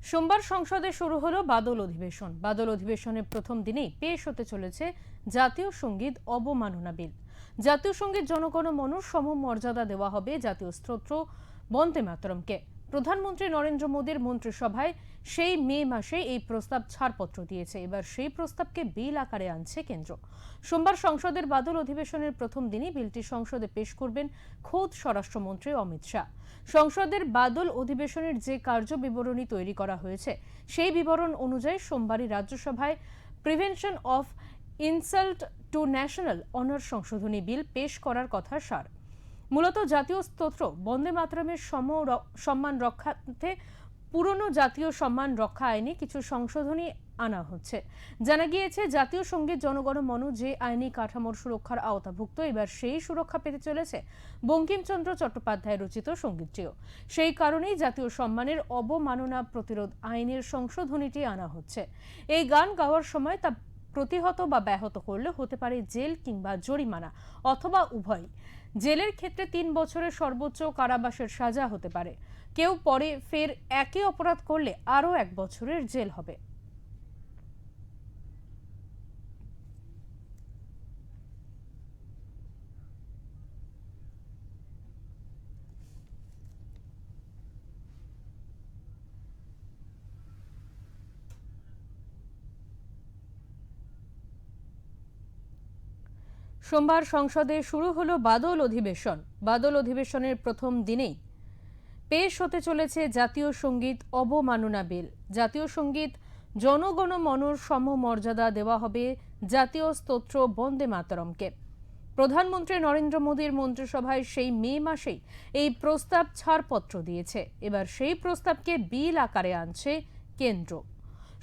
সোমবার সংসদে শুরু হলো বাদল অধিবেশন। বাদল অধিবেশনের প্রথম দিনেই পেশ হতে চলেছে জাতীয় সঙ্গীত অবমাননা বিল। জাতীয় সঙ্গীত জনগণ মন সমমর্যাদা দেওয়া হবে জাতীয় স্তোত্র বন্দে মাতরমকে। প্রধানমন্ত্রী নরেন্দ্র মোদীর মন্ত্রিসভায় সেই মে মাসে এই প্রস্তাব ছাড়পত্র দিয়েছে। এবার সেই প্রস্তাবকে বিল আকারে আনছে কেন্দ্র। সোমবার সংসদের বাদল অধিবেশনের প্রথম দিনই বিলটি সংসদে পেশ করবেন খোদ স্বরাষ্ট্রমন্ত্রী অমিত শাহ। সংসদের বাদল অধিবেশনের যে কার্য বিবরণী তৈরি করা হয়েছে সেই বিবরণ অনুযায়ী সোমবারই রাজ্যসভায় prevention of insult to national honour সংশোধনী বিল পেশ করার কথা সার। মূলত জাতীয় স্তোত্র বন্দে মাতরমের সম্মান রক্ষার্থে পুরনো জাতীয় সম্মান রক্ষা আইনে কিছু সংশোধনী আনা হচ্ছে। জানা গিয়েছে জাতীয় সঙ্গীত জনগণ মন যে আইনি কাঠামোর সুরক্ষার আওতাভুক্ত, এবার সেই সুরক্ষা পেতে চলেছে বঙ্কিমচন্দ্র চট্টোপাধ্যায় রচিত সঙ্গীতটিও। সেই কারণেই জাতীয় সম্মানের অবমাননা প্রতিরোধ আইনের সংশোধনীটি আনা হচ্ছে। এই গান গাওয়ার সময় তা প্রতিহত বা ব্যাহত করলে হতে পারে জেল কিংবা জরিমানা অথবা উভয়ই। জেলের ক্ষেত্রে 3 বছরের সর্বোচ্চ কারাবাসের সাজা হতে পারে। কেউ পরে ফের একই অপরাধ করলে আরও 1 বছরের জেল হবে। সোমবার সংসদে শুরু হলো বাদল অধিবেশন। বাদল অধিবেশনের প্রথম দিনেই পেশ হতে চলেছে জাতীয় সঙ্গীত অবমাননা বিল। জাতীয় সঙ্গীত জনগণ মনর সমমর্যাদা দেওয়া হবে জাতীয় স্তোত্র বন্দে মাতরমকে। প্রধানমন্ত্রী নরেন্দ্র মোদীর মন্ত্রিসভায় সেই মে মাসেই এই প্রস্তাব ছাড়পত্র দিয়েছে। এবার সেই প্রস্তাবকে বিল আকারে আনছে কেন্দ্র।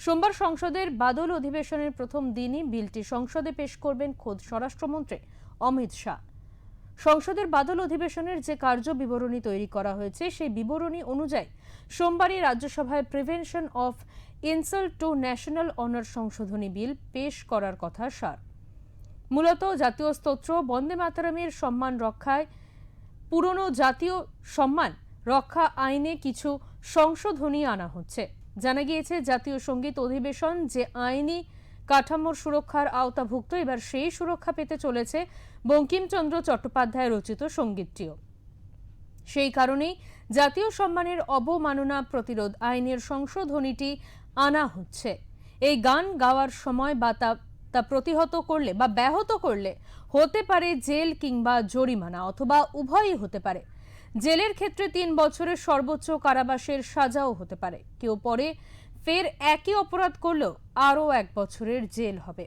সোমবার সংসদের বাদল অধিবেশনের প্রথম দিনই বিলটি সংসদে পেশ করবেন খোদ স্বরাষ্ট্রমন্ত্রী অমিত শাহ। সংসদের বাদল অধিবেশনের যে কার্য বিবরণী তৈরি করা হয়েছে সেই বিবরণী অনুযায়ী সোমবারই রাজ্যসভায় prevention of insult to national honour সংশোধনী বিল পেশ করার কথা সার। মূলত জাতীয় স্তোত্র বন্দে মাতরমের সম্মান রক্ষায় পুরনো জাতীয় সম্মান রক্ষা আইনে কিছু সংশোধনী আনা হচ্ছে। জানা গিয়েছে জাতীয় সঙ্গীত অধিবেশন যে আইনি কাঠামোর সুরক্ষার আওতাভুক্ত, এবার সেই সুরক্ষা পেতে চলেছে বঙ্কিমচন্দ্র চট্টোপাধ্যায় রচিত সঙ্গীতটিও। সেই কারণেই জাতীয় সম্মানের অবমাননা প্রতিরোধ আইনের সংশোধনীটি আনা হচ্ছে। এই গান গাওয়ার সময় বা তা প্রতিহত করলে বা ব্যাহত করলে হতে পারে জেল কিংবা জরিমানা অথবা উভয়ই হতে পারে। জেলের ক্ষেত্রে 3 বছরের সর্বোচ্চ কারাবাসের সাজাও হতে পারে। কেউ পরে ফের একই অপরাধ করলেও আরও 1 বছরের জেল হবে।